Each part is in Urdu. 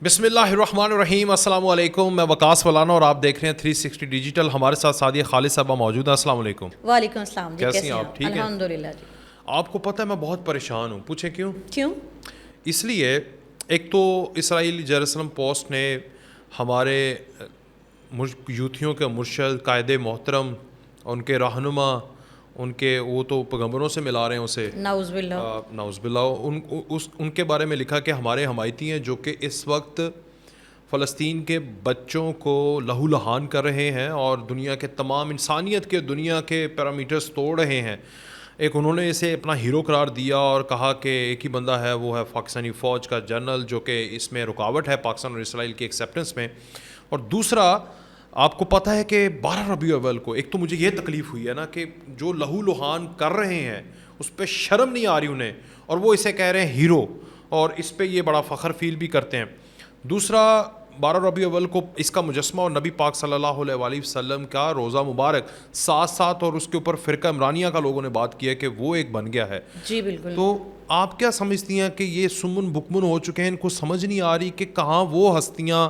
بسم اللہ الرحمن الرحیم. السلام علیکم. میں وقاص ولانا اور آپ دیکھ رہے ہیں 360 ڈیجیٹل. ہمارے ساتھ سعدیہ خالد صاحبہ موجود ہیں. السلام علیکم. وعلیکم السلام جی. کیسی ہیں آپ؟ ٹھیک ہیں الحمدللہ جی. آپ کو پتہ ہے میں بہت پریشان ہوں. پوچھیں کیوں؟ کیوں؟ اس لیے ایک تو اسرائیل جیروسلم پوسٹ نے ہمارے یوتھیوں کے مرشد قائد محترم ان کے رہنما ان کے وہ تو پیغمبروں سے ملا رہے ہیں اسے نعوذ باللہ نعوذ باللہ ان کے بارے میں لکھا کہ ہمارے حمایتی ہیں جو کہ اس وقت فلسطین کے بچوں کو لہو لہان کر رہے ہیں اور دنیا کے تمام انسانیت کے دنیا کے پیرامیٹرز توڑ رہے ہیں. ایک انہوں نے اسے اپنا ہیرو قرار دیا اور کہا کہ ایک ہی بندہ ہے وہ ہے پاکستانی فوج کا جنرل جو کہ اس میں رکاوٹ ہے پاکستان اور اسرائیل کی ایکسیپٹنس میں. اور دوسرا آپ کو پتہ ہے کہ 12 ربیع الاول کو ایک تو مجھے یہ تکلیف ہوئی ہے نا کہ جو لہو لہان کر رہے ہیں اس پہ شرم نہیں آ رہی انہیں اور وہ اسے کہہ رہے ہیں ہیرو اور اس پہ یہ بڑا فخر فیل بھی کرتے ہیں. دوسرا 12 ربیع الاول کو اس کا مجسمہ اور نبی پاک صلی اللہ علیہ وآلہ وسلم کا روزہ مبارک ساتھ ساتھ اور اس کے اوپر فرقہ عمرانیہ کا لوگوں نے بات کی ہے کہ وہ ایک بن گیا ہے. جی بالکل. تو آپ کیا سمجھتی ہیں کہ یہ سمن بکمن ہو چکے ہیں, ان کو سمجھ نہیں آ رہی کہ کہاں وہ ہستیاں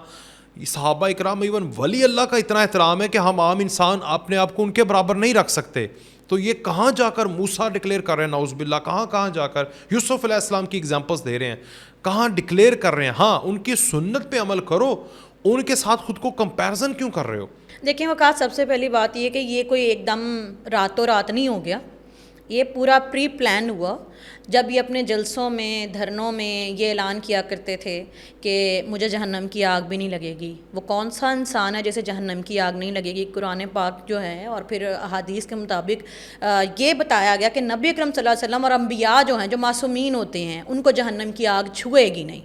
صحابہ اکرام ایون ولی اللہ کا اتنا احترام ہے کہ ہم عام انسان اپنے آپ کو ان کے برابر نہیں رکھ سکتے, تو یہ کہاں جا کر موسیٰ ڈکلیئر کر رہے ہیں نعوذ باللہ, کہاں جا کر یوسف علیہ السلام کی ایگزامپلس دے رہے ہیں, کہاں ڈکلیئر کر رہے ہیں. ہاں ان کی سنت پہ عمل کرو, ان کے ساتھ خود کو کمپیرزن کیوں کر رہے ہو؟ دیکھیں وقاص سب سے پہلی بات یہ کہ یہ کوئی ایک دم راتوں رات نہیں ہو گیا, یہ پورا پری پلان ہوا. جب یہ اپنے جلسوں میں دھرنوں میں یہ اعلان کیا کرتے تھے کہ مجھے جہنم کی آگ بھی نہیں لگے گی, وہ کون سا انسان ہے جیسے جہنم کی آگ نہیں لگے گی؟ قرآن پاک جو ہے اور پھر احادیث کے مطابق یہ بتایا گیا کہ نبی اکرم صلی اللہ علیہ وسلم اور انبیاء جو ہیں جو معصومین ہوتے ہیں ان کو جہنم کی آگ چھوئے گی نہیں.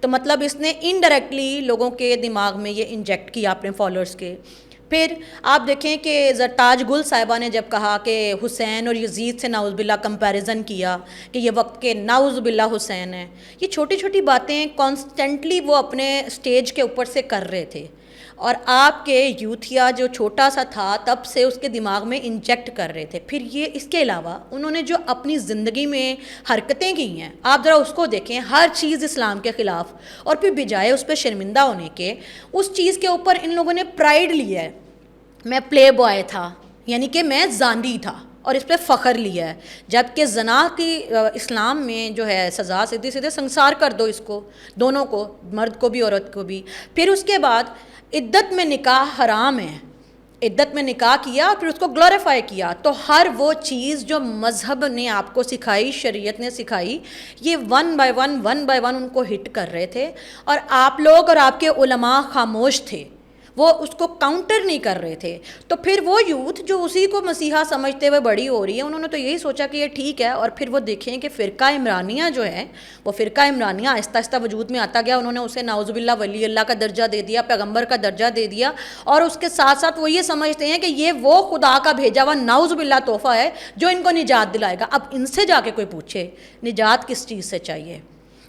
تو مطلب اس نے انڈائریکٹلی لوگوں کے دماغ میں یہ انجیکٹ کیا اپنے فالوورز کے. پھر آپ دیکھیں کہ زرتاج گل صاحبہ نے جب کہا کہ حسین اور یزید سے نعوذ باللہ کمپیریزن کیا کہ یہ وقت کے نعوذ باللہ حسین ہیں, یہ چھوٹی چھوٹی باتیں کانسٹنٹلی وہ اپنے سٹیج کے اوپر سے کر رہے تھے اور آپ کے یوتھیا جو چھوٹا سا تھا تب سے اس کے دماغ میں انجیکٹ کر رہے تھے. پھر یہ اس کے علاوہ انہوں نے جو اپنی زندگی میں حرکتیں کی ہیں آپ ذرا اس کو دیکھیں, ہر چیز اسلام کے خلاف, اور پھر بجائے اس پہ شرمندہ ہونے کے اس چیز کے اوپر ان لوگوں نے پرائیڈ لیا ہے. میں پلے بوائے تھا یعنی کہ میں زانڈی تھا اور اس پہ فخر لیا ہے, جبکہ زنا کی اسلام میں جو ہے سزا سیدھے سیدھے سنسار کر دو اس کو, دونوں کو, مرد کو بھی عورت کو بھی. پھر اس کے بعد عدت میں نکاح حرام ہے, عدت میں نکاح کیا پھر اس کو گلوریفائی کیا. تو ہر وہ چیز جو مذہب نے آپ کو سکھائی, شریعت نے سکھائی, یہ ون بائی ون ان کو ہٹ کر رہے تھے اور آپ لوگ اور آپ کے علماء خاموش تھے, وہ اس کو کاؤنٹر نہیں کر رہے تھے. تو پھر وہ یوتھ جو اسی کو مسیحا سمجھتے ہوئے بڑی ہو رہی ہے انہوں نے تو یہی سوچا کہ یہ ٹھیک ہے. اور پھر وہ دیکھیں کہ فرقہ عمرانیہ جو ہے وہ فرقہ عمرانیہ آہستہ آہستہ وجود میں آتا گیا. انہوں نے اسے نعوذ باللہ ولی اللہ کا درجہ دے دیا, پیغمبر کا درجہ دے دیا, اور اس کے ساتھ ساتھ وہ یہ سمجھتے ہیں کہ یہ وہ خدا کا بھیجا ہوا نعوذ باللہ تحفہ ہے جو ان کو نجات دلائے گا. اب ان سے جا کے کوئی پوچھے نجات کس چیز سے چاہیے؟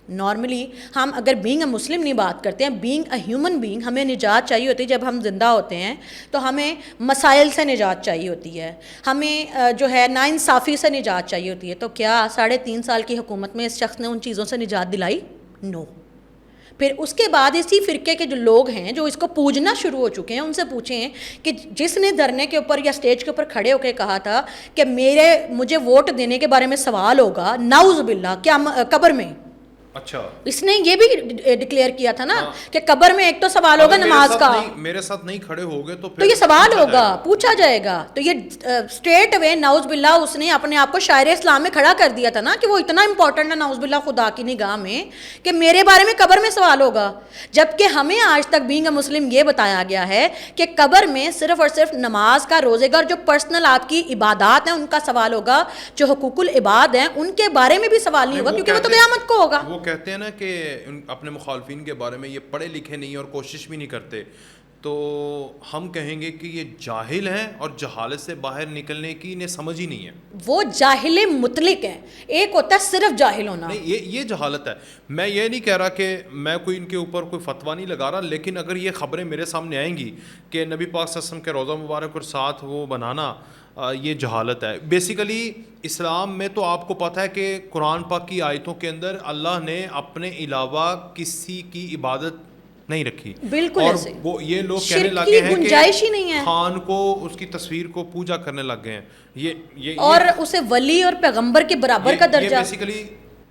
نارملی ہم اگر بینگ اے مسلم نہیں بات کرتے ہیں, بینگ اے ہیومن بینگ ہمیں نجات چاہیے ہوتی ہے. جب ہم زندہ ہوتے ہیں تو ہمیں مسائل سے نجات چاہیے ہوتی ہے, ہمیں جو ہے ناانصافی سے نجات چاہیے ہوتی ہے. تو کیا 3.5 سال کی حکومت میں اس شخص نے ان چیزوں سے نجات دلائی؟ نو. پھر اس کے بعد اسی فرقے کے جو لوگ ہیں جو اس کو پوجنا شروع ہو چکے ہیں ان سے پوچھیں کہ جس نے دھرنے کے اوپر یا سٹیج کے اوپر کھڑے ہو کے کہا تھا کہ مجھے ووٹ دینے کے بارے میں سوال ہوگا نعوذ باللہ کیا قبر میں, اچھا اس نے یہ بھی ڈکلیئر کیا تھا نا کہ قبر میں ایک تو سوال ہوگا نماز کا, میرے ساتھ نہیں کھڑے ہوگے تو یہ سوال ہوگا, پوچھا جائے گا. تو یہ اسٹریٹ وے نعوذ باللہ اس نے اپنے آپ کو شاعر اسلام میں کھڑا کر دیا تھا نا کہ وہ اتنا امپورٹنٹ ہے نعوذ باللہ خدا کی نگاہ میں کہ میرے بارے میں قبر میں سوال ہوگا. جبکہ ہمیں آج تک بینگ اے مسلم یہ بتایا گیا ہے کہ قبر میں صرف اور صرف نماز کا, روزے کا, اور جو پرسنل آپ کی عبادات ہیں ان کا سوال ہوگا. جو حقوق العباد ہیں ان کے بارے میں بھی سوال نہیں ہوگا کیونکہ وہ تو قیامت کو ہوگا. وہ کہتے ہیں نا کہ اپنے مخالفین کے بارے میں یہ پڑھے لکھے نہیں اور کوشش بھی نہیں کرتے, تو ہم کہیں گے کہ یہ جاہل ہیں اور جہالت سے باہر نکلنے کی انہیں سمجھ ہی نہیں ہے. وہ جاہل مطلق ہیں, ایک ہوتا ہے صرف جاہل ہونا. نہیں, یہ جہالت ہے. میں یہ نہیں کہہ رہا کہ میں کوئی ان کے اوپر کوئی فتویٰ نہیں لگا رہا, لیکن اگر یہ خبریں میرے سامنے آئیں گی کہ نبی پاک صلی اللہ علیہ وسلم کے روضہ مبارک اور ساتھ وہ بنانا, یہ جہالت ہے. بیسیکلی اسلام میں تو آپ کو پتہ ہے کہ قرآن پاک کی آیتوں کے اندر اللہ نے اپنے علاوہ کسی کی عبادت نہیں رکھی. بالکل اور ایسے وہ یہ لوگ کہنے شرک لگے کی ہیں گنجائش ہی کہ نہیں ہے، خان کو اس کی تصویر کو پوجا کرنے لگ گئے ہیں. یہ اور اسے ولی اور پیغمبر کے برابر کا یہ درجہ. بیسیکلی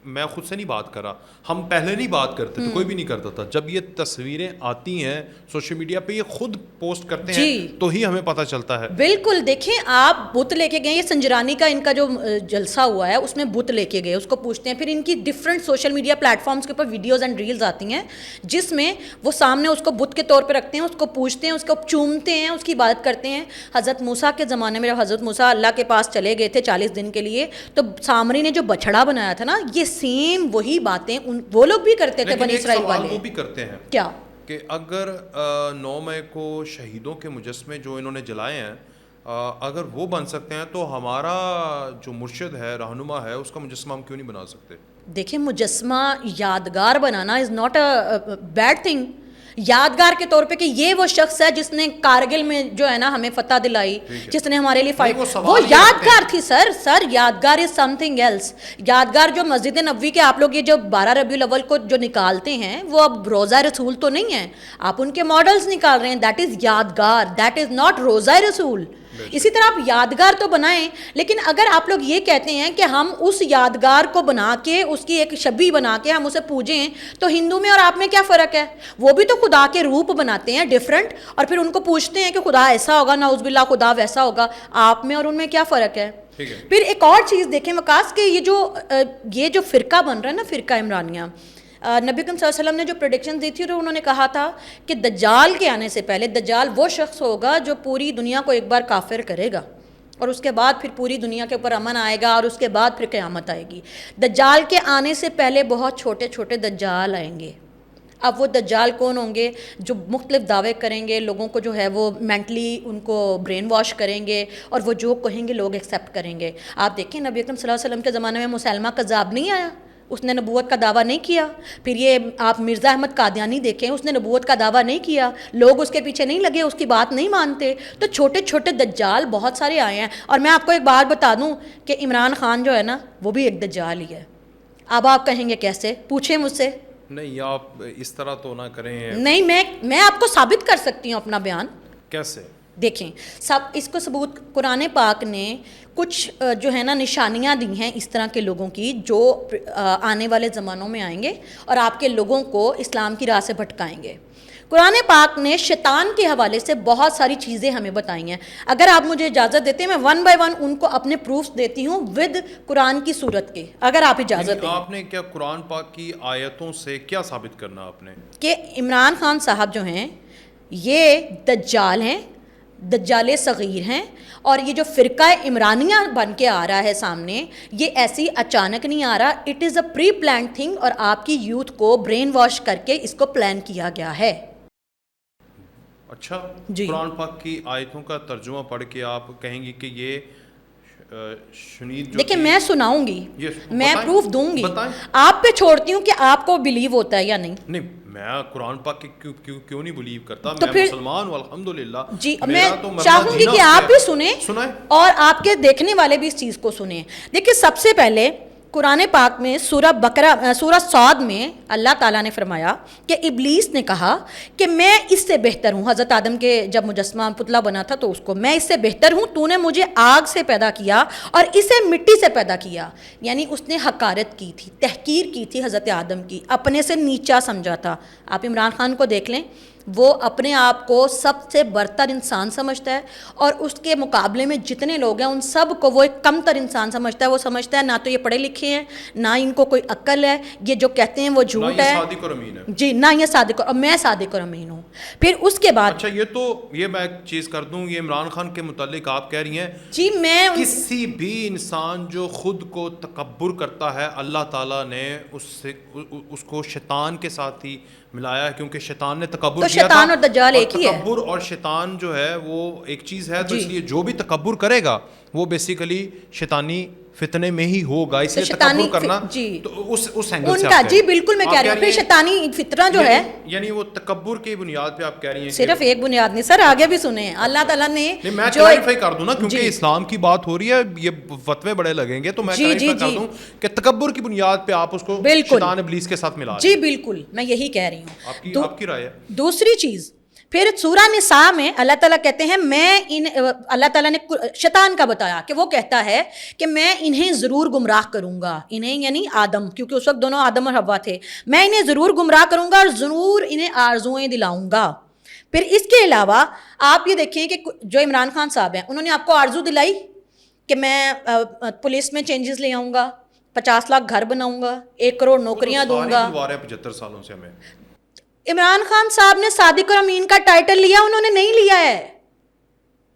میں خود سے نہیں بات کر رہا, ہم پہلے نہیں بات کرتے تھے, کوئی بھی نہیں کرتا تھا. جب یہ تصویریں آتی ہیں سوشل میڈیا پہ, یہ خود پوسٹ کرتے ہیں تو ہی ہمیں پتہ چلتا ہے. بالکل. دیکھیں آپ بت لے کے گئے, یہ سنجرانی کا ان کا جو جلسہ ہوا ہے اس میں بت لے کے گئے, اس کو پوچھتے ہیں, پھر ان کی different social media platforms کے اوپر ویڈیوز اینڈ ریلز آتی ہیں جس میں وہ سامنے اس کو بت کے طور پہ رکھتے ہیں, اس کو پوچھتے ہیں, اس کو چومتے ہیں, اس کی عبادت کرتے ہیں. حضرت موسیٰ کے زمانے میں جب حضرت موسیٰ اللہ کے پاس چلے گئے تھے 40 دن کے لیے, تو سامری نے جو بچھڑا بنایا تھا نا, یہ سیم وہی باتیں وہ لوگ بھی کرتے تھے, بنی اسرائیل والے. وہ بھی کرتے ہیں کیا کہ اگر 9 مئی کو شہیدوں کے مجسمے جو انہوں نے جلائے ہیں اگر وہ بن سکتے ہیں تو ہمارا جو مرشد ہے, رہنما ہے, اس کا مجسمہ ہم کیوں نہیں بنا سکتے؟ دیکھیں مجسمہ یادگار بنانا is not a bad thing. یادگار کے طور پہ کہ یہ وہ شخص ہے جس نے کارگل میں جو ہے نا ہمیں فتح دلائی, جس نے ہمارے لیے فائٹ, وہ یادگار تھی. سر یادگار از سم تھنگ ایلس. یادگار جو مسجد نبوی کے آپ لوگ یہ جو 12 ربیع الاول کو جو نکالتے ہیں وہ اب روزہ رسول تو نہیں ہے, آپ ان کے ماڈلز نکال رہے ہیں. دیٹ از یادگار, دیٹ از ناٹ روزہ رسول. اسی طرح آپ یادگار تو بنائیں, لیکن اگر آپ لوگ یہ کہتے ہیں کہ ہم اس یادگار کو بنا کے اس کی ایک شبیہ بنا کے ہم اسے پوجیں, تو ہندو میں اور آپ میں کیا فرق ہے؟ وہ بھی تو خدا کے روپ بناتے ہیں ڈفرینٹ, اور پھر ان کو پوچھتے ہیں کہ خدا ایسا ہوگا, نعوذ باللہ خدا ویسا ہوگا. آپ میں اور ان میں کیا فرق ہے؟ پھر ایک اور چیز دیکھیں وقاص کہ یہ جو فرقہ بن رہا ہے نا, فرقہ عمرانیہ, نبی اکرم صلی اللہ علیہ وسلم نے جو پریڈکشن دی تھی تو انہوں نے کہا تھا کہ دجال کے آنے سے پہلے دجال وہ شخص ہوگا جو پوری دنیا کو ایک بار کافر کرے گا, اور اس کے بعد پھر پوری دنیا کے اوپر امن آئے گا, اور اس کے بعد پھر قیامت آئے گی. دجال کے آنے سے پہلے بہت چھوٹے چھوٹے دجال آئیں گے. اب وہ دجال کون ہوں گے؟ جو مختلف دعوے کریں گے, لوگوں کو جو ہے وہ مینٹلی ان کو برین واش کریں گے, اور وہ جو کہیں گے لوگ ایکسیپٹ کریں گے. آپ دیکھیں نبی اکرم صلی اللہ علیہ وسلم کے زمانے میں مسلمہ کذاب نہیں آیا, اس نے نبوت کا دعویٰ نہیں کیا. پھر یہ آپ مرزا احمد قادیانی دیکھیں, اس نے نبوت کا دعویٰ نہیں کیا, لوگ اس کے پیچھے نہیں لگے, اس کی بات نہیں مانتے. تو چھوٹے چھوٹے دجال بہت سارے آئے ہیں. اور میں آپ کو ایک بات بتا دوں کہ عمران خان جو ہے نا وہ بھی ایک دجال ہی ہے. اب آپ کہیں گے کیسے؟ پوچھیں مجھ سے. نہیں آپ اس طرح تو نہ کریں. نہیں, میں آپ کو ثابت کر سکتی ہوں اپنا بیان. کیسے؟ دیکھیں اس کو ثبوت قرآن پاک نے کچھ جو ہے نا نشانیاں دی ہیں اس طرح کے لوگوں کی جو آنے والے زمانوں میں آئیں گے اور آپ کے لوگوں کو اسلام کی راہ سے بھٹکائیں گے. قرآن پاک نے شیطان کے حوالے سے بہت ساری چیزیں ہمیں بتائی ہیں. اگر آپ مجھے اجازت دیتے ہیں میں 1 بائی 1 ان کو اپنے پروفs دیتی ہوں ود قرآن کی صورت کے, اگر آپ اجازت دیں. آپ نے کیا قرآن پاک کی آیتوں سے کیا ثابت کرنا آپ نے کہ عمران خان صاحب جو ہیں یہ دجال ہیں, دجال صغیر ہیں, اور یہ جو فرقہ عمرانیہ بن کے آ رہا ہے سامنے, یہ ایسی اچانک نہیں آ رہا. It is a pre planned thing, اور آپ کی یوتھ کو برین واش کر کے اس کو پلان کیا گیا ہے. اچھا جی, قرآن پاک کی آیتوں کا ترجمہ پڑھ کے آپ کہیں گی کہ یہ شنید جو دیکھیں میں سناؤں گی, میں پروف دوں گی, آپ پہ چھوڑتی ہوں کہ آپ کو بلیو ہوتا ہے یا نہیں. نہیں میں قرآن پاک کی کیوں نہیں بلیو کرتا, میں مسلمان ہوں الحمدللہ. جی میں چاہوں گی کہ آپ بھی سنیں اور آپ کے دیکھنے والے بھی اس چیز کو سنیں. دیکھیں سب سے پہلے قرآن پاک میں سورہ صاد میں اللہ تعالیٰ نے فرمایا کہ ابلیس نے کہا کہ میں اس سے بہتر ہوں. حضرت آدم کے جب مجسمہ پتلا بنا تھا تو اس کو, میں اس سے بہتر ہوں, تو نے مجھے آگ سے پیدا کیا اور اسے مٹی سے پیدا کیا. یعنی اس نے حقارت کی تھی, تحقیر کی تھی حضرت آدم کی, اپنے سے نیچا سمجھا تھا. آپ عمران خان کو دیکھ لیں, وہ اپنے آپ کو سب سے برتر انسان سمجھتا ہے, اور اس کے مقابلے میں جتنے لوگ ہیں ان سب کو وہ ایک کم تر انسان سمجھتا ہے. وہ سمجھتا ہے نہ تو یہ پڑھے لکھے ہیں, نہ ان کو کوئی عقل ہے, یہ جو کہتے ہیں وہ جھوٹ ہے. جی نہ یہ صادق, اور میں صادق اور امین ہوں. پھر اس کے بعد اچھا یہ میں ایک چیز کر دوں, یہ عمران خان کے متعلق آپ کہہ رہی ہیں جی میں کسی بھی انسان جو خود کو تکبر کرتا ہے اللہ تعالیٰ نے اس کو شیطان کے ساتھ ہی ملایا, کیونکہ شیطان نے تکبر کیا تھا. شیطان اور دجال ایک ہی ہے. تکبر اور شیطان جو ہے وہ ایک چیز ہے, تو اس لیے جو بھی تکبر کرے گا وہ بیسیکلی شیطانی فتنے میں ہی ہوگا, اس لیے شیطانی تکبر کرنا جی تو اس اینگل ان سے کا آپ جی بالکل میں کہہ رہی ہوں پھر شیطانی فتنہ جو ہے یعنی وہ تکبر کی بنیاد پہ آپ کہہ رہی ہیں صرف ایک بنیاد نہیں سر, آگے بھی سنیں اللہ تعالیٰ نے میں جو کلیریفائی کر دوں نا, کیونکہ اسلام کی بات ہو رہی ہے, یہ فتوے بڑے لگیں گے, تو میں کلیریفائی کر دوں کہ تکبر کی بنیاد پہ آپ اس کو شیطان ابلیس کے ساتھ ملا رہے ہیں. جی بالکل میں یہی کہہ رہی ہوں. آپ کی رائے ہے. دوسری چیز پھر سورہ نساء میں اللہ تعالیٰ کہتے ہیں اللہ تعالیٰ نے شیطان کا بتایا کہ وہ کہتا ہے کہ میں انہیں ضرور گمراہ کروں گا, انہیں یعنی آدم, کیونکہ اس وقت دونوں آدم اور حوا تھے, میں انہیں ضرور گمراہ کروں گا اور ضرور انہیں آرزوئیں دلاؤں گا. پھر اس کے علاوہ آپ یہ دیکھیں کہ جو عمران خان صاحب ہیں انہوں نے آپ کو آرزو دلائی کہ میں پولیس میں چینجز لے آؤں گا, 50 لاکھ گھر بناؤں گا, 1 کروڑ نوکریاں دوں گا. 75 سالوں سے ہمیں عمران خان صاحب نے صادق اور امین کا ٹائٹل لیا, انہوں نے نہیں لیا ہے.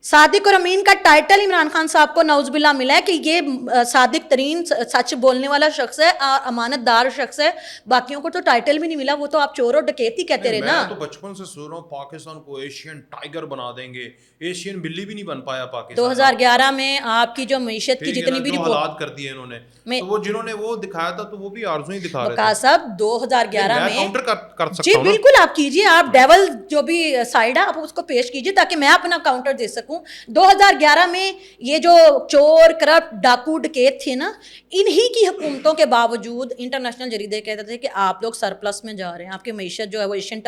صادق اور امین کا ٹائٹل عمران خان صاحب کو نعوذ باللہ ملا ہے کہ یہ صادق ترین سچ بولنے والا شخص ہے, امانت دار شخص ہے. باقیوں کو تو ٹائٹل بھی نہیں ملا, وہ تو آپ چور اور ڈکیت ہی کہتے رہے نا. میں تو بچپن سے سن رہا ہوں پاکستان کو ایشین ٹائگر بنا دیں گے, ایشین بلی بھی نہیں بن پایا پاکستان. 2011 میں آپ کی جو معیشت کی جتنی بھی حالات کر دیے انہوں نے, تو وہ جنہوں نے وہ دکھایا تھا تو وہ بھی آرزو ہی دکھا رہے تھے. وقاص صاحب 2011 میں کاؤنٹر کر سکتا جی ہوں. بالکل آپ کیجئے, آپ ڈیول جو بھی سائڈ ہے آپ اس کو پیش کیجئے تاکہ میں اپنا کاؤنٹر دے سکوں. 2011 میں یہ جو چور کرپٹ ڈاکو ڈکیت تھے نا, انہی کی حکومتوں کے باوجود انٹرنیشنل جریدے کہتے تھے کہ آپ لوگ سرپلس میں جا رہے ہیں, آپ کی معیشت جو ہے وہ ایشین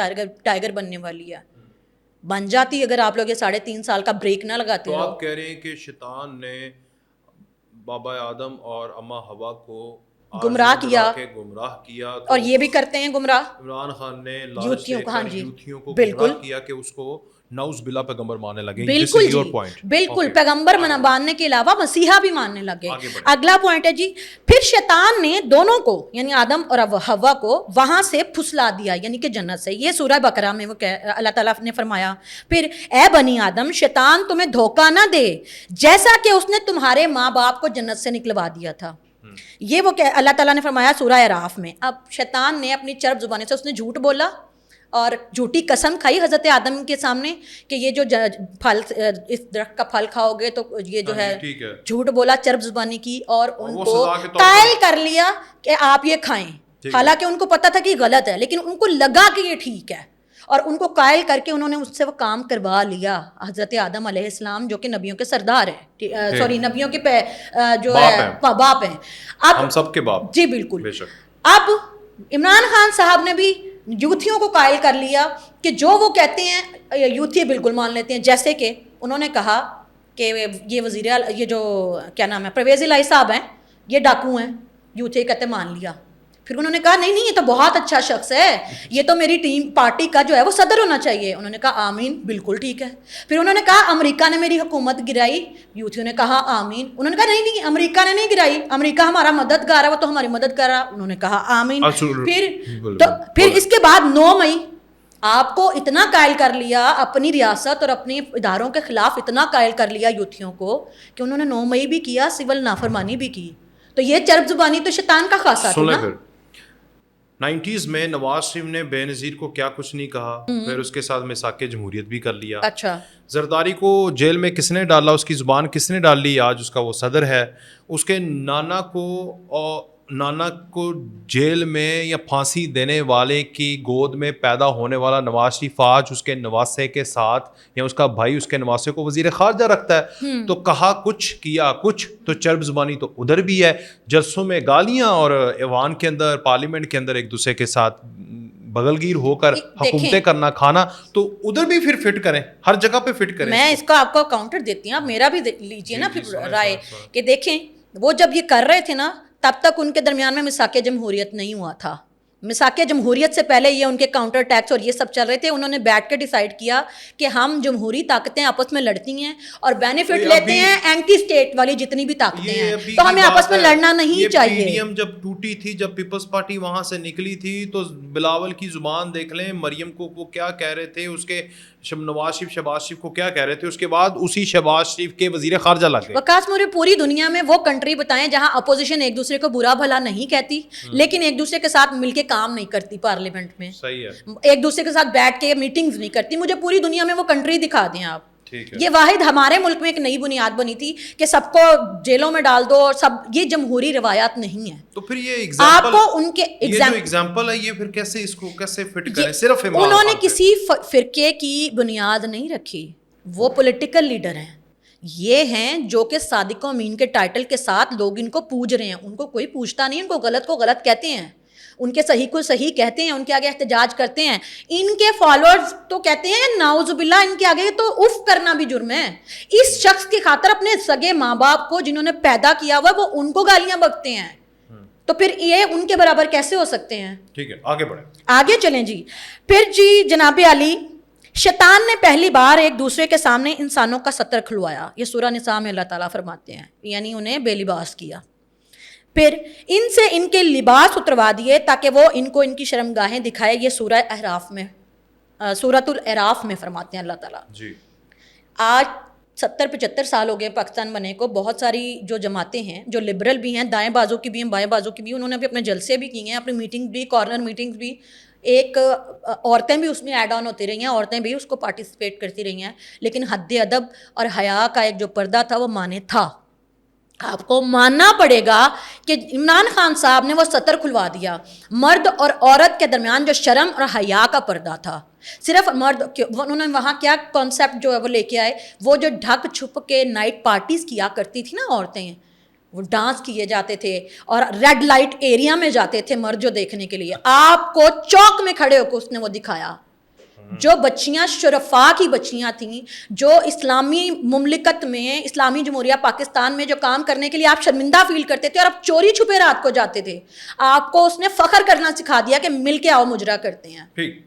ٹائگر بننے والی ہے. بن جاتی اگر آپ لوگ یہ 3.5 سال کا بریک نہ لگاتے. تو آپ کہہ رہے ہیں کہ شیطان نے بابا آدم اور اماں حوا کو گمراہ کیا اور یہ بھی کرتے ہیں گمراہ. عمران خان نے یوتھیوں کو گمراہ کیا کہ اس کو نعوذ باللہ پیغمبر ماننے لگے. بالکل جی بالکل, پیغمبر ماننے کے علاوہ مسیحا بھی ماننے لگے. اگلا پوائنٹ ہے جی, پھر شیطان نے دونوں کو یعنی آدم اور حوا کو وہاں سے پھسلا دیا یعنی کہ جنت سے. یہ سورہ بقرہ میں وہ اللہ تعالیٰ نے فرمایا, پھر اے بنی آدم شیطان تمہیں دھوکہ نہ دے جیسا کہ اس نے تمہارے ماں باپ کو جنت سے نکلوا دیا تھا. یہ وہ اللہ تعالیٰ نے فرمایا سورہ اعراف میں. اب شیطان نے اپنی چرب زبانی سے اس نے جھوٹ بولا اور جھوٹی قسم کھائی حضرت آدم کے سامنے کہ یہ جو پھل اس درخت کا پھل کھاؤ گے تو یہ جو ہے جھوٹ بولا, چرب زبانی کی اور ان کو قائل کر لیا کہ آپ یہ کھائیں, حالانکہ ان کو پتا تھا کہ یہ غلط ہے لیکن ان کو لگا کہ یہ ٹھیک ہے اور ان کو قائل کر کے انہوں نے اس سے وہ کام کروا لیا. حضرت آدم علیہ السلام جو کہ نبیوں کے سردار ہیں, سوری نبیوں کے جو ہے باپ ہیں, اب ہم سب کے باپ. جی بالکل. اب عمران خان صاحب نے بھی یوتھیوں کو قائل کر لیا کہ جو وہ کہتے ہیں یوتھی بالکل مان لیتے ہیں. جیسے کہ انہوں نے کہا کہ یہ جو کیا نام ہے پرویز الہی صاحب ہیں یہ ڈاکو ہیں, یوتھی کہتے مان لیا. پھر انہوں نے کہا نہیں یہ تو بہت اچھا شخص ہے, یہ تو میری ٹیم پارٹی کا جو ہے وہ صدر ہونا چاہیے. انہوں نے کہا آمین, بالکل ٹھیک ہے. پھر انہوں نے کہا امریکہ نے میری حکومت گرائی, یوتھیوں نے کہا آمین. انہوں نے کہا نہیں امریکہ نے نہیں گرائی, امریکہ ہمارا مددگار ہے, وہ تو ہماری مدد کر رہا. انہوں نے کہا آمین. پھر اس کے بعد 9 مئی آپ کو اتنا قائل کر لیا, اپنی ریاست اور اپنے اداروں کے خلاف اتنا قائل کر لیا یوتھیوں کو کہ انہوں نے 9 مئی بھی کیا, سول نافرمانی بھی کی. تو یہ چرب زبانی تو شیطان کا خاصہ تھا نا. 90s میں نواز شریف نے بے نظیر کو کیا کچھ نہیں کہا, پھر اس کے ساتھ میثاق جمہوریت بھی کر لیا. اچھا, زرداری کو جیل میں کس نے ڈالا, اس کی زبان کس نے ڈال لی, آج اس کا وہ صدر ہے. اس کے نانا کو جیل میں یا پھانسی دینے والے کی گود میں پیدا ہونے والا نواز شریف آج اس کے نواسے کے ساتھ یا اس کا بھائی اس کے نواسے کو وزیر خارجہ رکھتا ہے. تو کہا کچھ کیا کچھ, تو چرب زبانی تو ادھر بھی ہے. جلسوں میں گالیاں اور ایوان کے اندر پارلیمنٹ کے اندر ایک دوسرے کے ساتھ بغل گیر ہو کر حکومتیں کرنا کھانا, تو ادھر بھی پھر فٹ کریں, ہر جگہ پہ فٹ کریں. میں اس کا آپ کو کاؤنٹر دیتی ہوں, آپ میرا بھی لیجئے نا پھر رائے کہ دیکھیں وہ جب یہ کر رہے تھے نا تب تک ان کے درمیان میں میثاق جمہوریت نہیں ہوا تھا. میثاق جمہوریت سے پہلے یہ ان کے کاؤنٹر ٹیکس اور یہ سب چل رہے تھے. انہوں نے بیٹھ کے ڈیسائیڈ کیا کہ ہم جمہوری طاقتیں آپس میں لڑتی ہیں اور بینیفٹ لیتے ہیں اینٹی اسٹیٹ والی جتنی بھی طاقتیں ہیں, تو ہمیں آپس میں لڑنا نہیں چاہیے. پی ڈی ایم جب ٹوٹی تھی, جب پیپلز پارٹی وہاں سے نکلی تھی, تو بلاول کی زبان دیکھ لیں, مریم کو وہ کیا کہہ رہے تھے, اس کے نواز شریف شہباز شریف کو کیا کہہ رہے تھے, اس کے بعد اسی شہباز شریف کے وزیر خارجہ لگ گئے. وقاص مجھے پوری دنیا میں وہ کنٹری بتائیں جہاں اپوزیشن ایک دوسرے کو برا بھلا نہیں کہتی لیکن ایک دوسرے کے ساتھ مل کے کام نہیں کرتی پارلیمنٹ میں, صحیح ہے, ایک دوسرے کے ساتھ بیٹھ کے میٹنگز نہیں کرتی. مجھے پوری دنیا میں وہ کنٹری دکھا دیں آپ. یہ واحد ہمارے ملک میں ایک نئی بنیاد بنی تھی کہ سب کو جیلوں میں ڈال دو اور سب, یہ جمہوری روایات نہیں ہے. تو پھر یہ ایگزامپل, آپ کو ان کے ایگزامپل ہے یہ پھر کیسے اس کو کیسے فٹ کریں؟ صرف انہوں نے کسی فرقے کی بنیاد نہیں رکھی, وہ پولیٹیکل لیڈر ہیں, یہ ہیں جو کہ صادق و امین کے ٹائٹل کے ساتھ لوگ ان کو پوج رہے ہیں. ان کو کوئی پوچھتا نہیں, ان کو غلط کہتے ہیں, ان کے صحیح کو صحیح کہتے ہیں, ان کے آگے احتجاج کرتے ہیں. ان کے فالوورز تو کہتے ہیں نعوذ باللہ ان کے آگے تو اف کرنا بھی جرم ہے. اس شخص کی خاطر اپنے سگے ماں باپ کو جنہوں نے پیدا کیا ہوا وہ ان کو گالیاں بکتے ہیں, تو پھر یہ ان کے برابر کیسے ہو سکتے ہیں؟ ٹھیک ہے, آگے بڑھیں, آگے چلیں جی. پھر جی جناب علی, شیطان نے پہلی بار ایک دوسرے کے سامنے انسانوں کا ستر کھلوایا. یہ سورہ نساء میں اللہ تعالیٰ فرماتے ہیں, یعنی انہیں بے لباس کیا. پھر ان سے ان کے لباس اتروا دیے تاکہ وہ ان کو ان کی شرمگاہیں دکھائے. یہ سورہ اعراف میں, سورۃ الاعراف میں فرماتے ہیں اللہ تعالیٰ. جی آج 70-75 سال ہو گئے پاکستان بنے کو. بہت ساری جو جماعتیں ہیں جو لبرل بھی ہیں, دائیں بازو کی بھی ہیں, بائیں بازو کی بھی, انہوں نے بھی اپنے جلسے بھی کیے ہیں, اپنی میٹنگ بھی, کارنر میٹنگز بھی. ایک عورتیں بھی اس میں ایڈ آن ہوتی رہی ہیں, عورتیں بھی اس کو پارٹیسپیٹ کرتی رہی ہیں, لیکن حد ادب اور حیا کا ایک جو پردہ تھا وہ مانے تھا. آپ کو ماننا پڑے گا کہ عمران خان صاحب نے وہ ستر کھلوا دیا. مرد اور عورت کے درمیان جو شرم اور حیا کا پردہ تھا, صرف مرد, انہوں نے وہاں کیا کانسیپٹ جو ہے وہ لے کے آئے, وہ جو ڈھک چھپ کے نائٹ پارٹیز کیا کرتی تھی نا عورتیں, وہ ڈانس کیے جاتے تھے اور ریڈ لائٹ ایریا میں جاتے تھے مرد جو دیکھنے کے لیے. آپ کو چوک میں کھڑے ہو کے اس نے وہ دکھایا. جو بچیاں شرفا کی بچیاں تھیں, جو اسلامی مملکت میں, اسلامی جمہوریہ پاکستان میں جو کام کرنے کے لیے آپ شرمندہ فیل کرتے تھے اور آپ چوری چھپے رات کو جاتے تھے, آپ کو اس نے فخر کرنا سکھا دیا کہ مل کے آؤ مجرا کرتے ہیں. ٹھیک.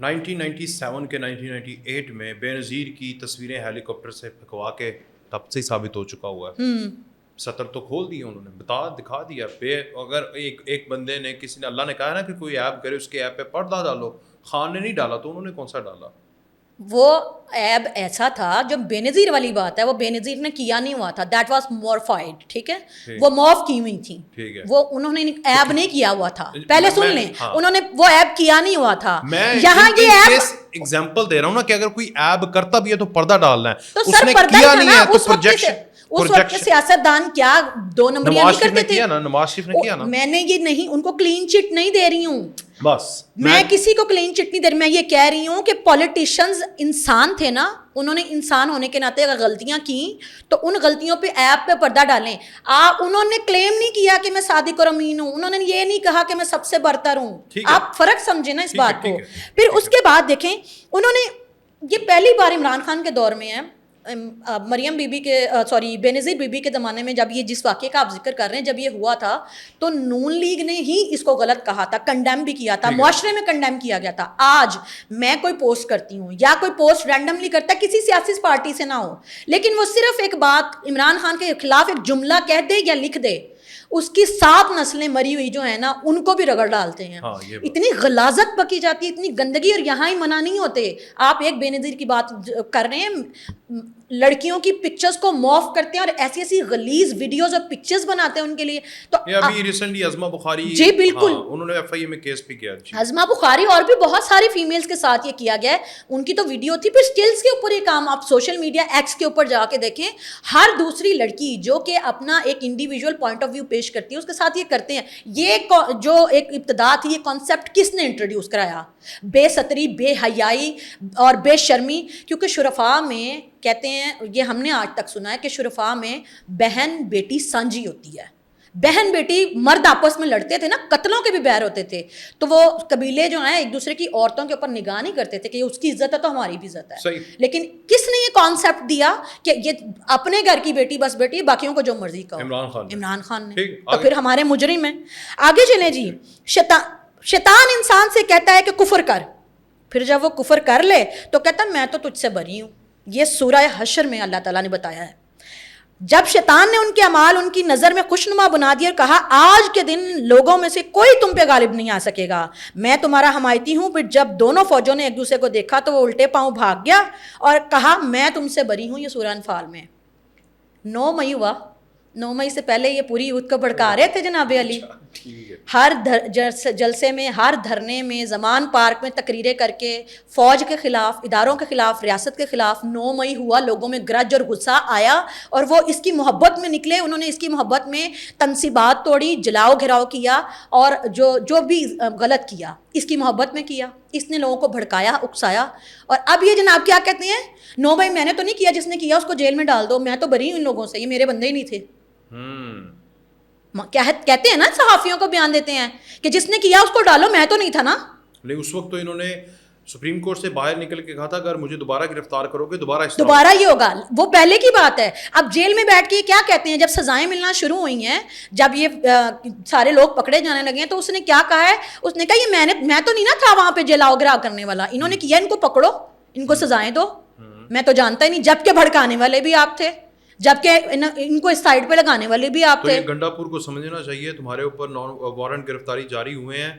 1997 کے 1998 میں بے نظیر کی تصویریں ہیلی کاپٹر سے پھینکوا کے تب سے ثابت ہو چکا ہوا ہے. سطر تو کھول دیے انہوں نے, دکھا دیا. اگر ایک بندے نے, کسی نے, اللہ نے کہا نا کہ کوئی ایپ کرے, اس کے ایپ پہ پردہ ڈالو, خان نے نہیں ڈالا تو انہوں نے کون سا ڈالا؟ وہ ایب ایسا تھا, جو بے نظیر والی بات ہے وہ بے نظیر نے کیا نہیں ہوا تھا, دیٹ واز مورفائڈ. ٹھیک ہے, وہ موف کی ہوئی تھی, وہ انہوں نے ایب نہیں کیا ہوا تھا. پہلے سن لیں, انہوں نے وہ ایب کیا نہیں ہوا تھا. یہاں یہ ایب ایگزامپل دے رہا ہوں نا کہ اگر کوئی ایب کرتا بھی ہے تو پردہ ڈالنا ہے, تو اس نے کیا نہیں ہے تو پروجیکشن. اس وقت کے سیاست دان کیا دو نمبریاں نہیں کرتے تھے. نواز شریف نے کیا نا. میں نے یہ نہیں, ان کو کلین چٹ نہیں دے رہی ہوں, بس میں کسی کو کلین چٹ نہیں دے رہی. میں یہ کہہ رہی ہوں کہ پولیٹیشنز انسان تھے نا, انہوں نے انسان ہونے کے ناطے اگر غلطیاں کی تو ان غلطیوں پہ ایپ پہ پردہ ڈالیں. انہوں نے کلیم نہیں کیا کہ میں صادق اور امین ہوں, انہوں نے یہ نہیں کہا کہ میں سب سے برتر ہوں. آپ فرق سمجھیں نا اس بات کو. پھر اس کے بعد دیکھیں, انہوں نے یہ پہلی بار عمران خان کے دور میں ہے, مریم بی بی کے بے نظیر بی بی کے زمانے میں, جب یہ جس واقعے کا آپ ذکر کر رہے ہیں, جب یہ ہوا تھا تو نون لیگ نے ہی اس کو غلط کہا تھا, کنڈیم بھی کیا تھا, معاشرے میں کنڈیم کیا گیا تھا. آج میں کوئی پوسٹ کرتی ہوں یا کوئی پوسٹ رینڈملی کرتا ہے, کسی سیاسی پارٹی سے نہ ہو, لیکن وہ صرف ایک بات عمران خان کے خلاف ایک جملہ کہہ دے یا لکھ دے, اس کی 7 نسلیں مری ہوئی جو ہیں نا ان کو بھی رگڑ ڈالتے ہیں. اتنی غلاظت بکی جاتی ہے, اتنی گندگی, اور یہاں ہی منع نہیں ہوتے. آپ ایک بے نظیر کی بات کر رہے ہیں, لڑکیوں کی پکچرز کو موف کرتے ہیں اور ایسی ایسی غلیظ ویڈیوز اور پکچرز بناتے ہیں ان کے لیے. تو ابھی ریسنٹلی عظمہ بخاری, جی بالکل, انہوں نے ایف آئی اے میں کیس بھی کیا. عظمہ بخاری اور بھی بہت ساری فیمیلز کے ساتھ یہ کیا گیا ہے, ان کی تو ویڈیو تھی. پھر سٹلز کے اوپر یہ کام آپ سوشل میڈیا ایکس کے اوپر جا کے دیکھیں, ہر دوسری لڑکی جو کہ اپنا ایک انڈیویجول پوائنٹ آف ویو پیش کرتی ہے اس کے ساتھ یہ کرتے ہیں. یہ جو ایک ابتدا تھی, یہ کانسیپٹ کس نے انٹروڈیوس کرایا؟ بے ستری, بے حیائی اور بے شرمی. کیونکہ شرفاء میں کہتے ہیں, یہ ہم نے آج تک سنا ہے کہ شرفاء میں بہن بیٹی سانجھی ہوتی ہے. بہن بیٹی مرد آپس میں لڑتے تھے نا, قتلوں کے بھی بیر ہوتے تھے, تو وہ قبیلے جو ہیں ایک دوسرے کی عورتوں کے اوپر نگاہ نہیں کرتے تھے کہ اس کی عزت ہے تو ہماری بھی عزت ہے. لیکن کس نے یہ کانسیپٹ دیا کہ یہ اپنے گھر کی بیٹی بس بیٹی, باقیوں کو جو مرضی کہو؟ عمران خان نے. تو پھر ہمارے مجرم ہیں. آگے چلیں جی. شیطان انسان سے کہتا ہے کہ کفر کر, پھر جب وہ کفر کر لے تو کہتا میں تو تجھ سے بری ہوں. یہ سورہ حشر میں اللہ تعالیٰ نے بتایا ہے. جب شیطان نے ان کے اعمال ان کی نظر میں خوشنما بنا دیا اور کہا آج کے دن لوگوں میں سے کوئی تم پہ غالب نہیں آ سکے گا, میں تمہارا حمایتی ہوں. پھر جب دونوں فوجوں نے ایک دوسرے کو دیکھا تو وہ الٹے پاؤں بھاگ گیا اور کہا میں تم سے بری ہوں. یہ سورہ انفال میں 9 مئی ہوا. 9 مئی سے پہلے یہ پوری یوتھ کو بھڑکا رہے تھے جناب علی. ہر جلسے میں، ہر دھرنے میں، زمان پارک میں تقریریں کر کے فوج کے خلاف، اداروں کے خلاف، ریاست کے خلاف 9 مئی ہوا، لوگوں میں گرج اور غصہ آیا اور وہ اس کی محبت میں نکلے. انہوں نے اس کی محبت میں تنصیبات توڑی، جلاؤ گھراؤ کیا اور جو بھی غلط کیا اس کی محبت میں کیا. اس نے لوگوں کو بھڑکایا، اکسایا. اور اب یہ جناب کیا کہتے ہیں، 9 مئی میں نے تو نہیں کیا، جس نے کیا اس کو جیل میں ڈال دو، میں تو بری ہوں ان لوگوں سے، یہ میرے بندے ہی نہیں تھے. کہتے ہیں نا، صحافیوں کو بیان دیتے ہیں کہ جس نے کیا اس کو ڈالو، میں تو نہیں تھا نا. نہیں، اس وقت تو انہوں نے سپریم کورٹ سے باہر نکل کے کہا تھا اگر مجھے دوبارہ گرفتار کرو گے دوبارہ یہ ہوگا. وہ پہلے کی بات ہے. اب جیل میں بیٹھ کے کیا کہتے ہیں، جب سزائیں ملنا شروع ہوئی ہیں، جب یہ سارے لوگ پکڑے جانے لگے ہیں، تو اس نے کیا کہا ہے، اس نے کہا یہ میں تو نہیں نا تھا وہاں پہ جلاؤ گراؤ کرنے والا، انہوں نے کیا، ان کو پکڑو، ان کو سزائیں دو، میں تو جانتا ہی نہیں. جبکہ بھڑکانے والے بھی آپ تھے، جبکہ ان کو اس سائڈ پہ لگانے والے بھی آپ تھے. گنڈا پور کو سمجھنا چاہیے، تمہارے اوپر وارنٹ گرفتاری جاری ہوئے ہیں،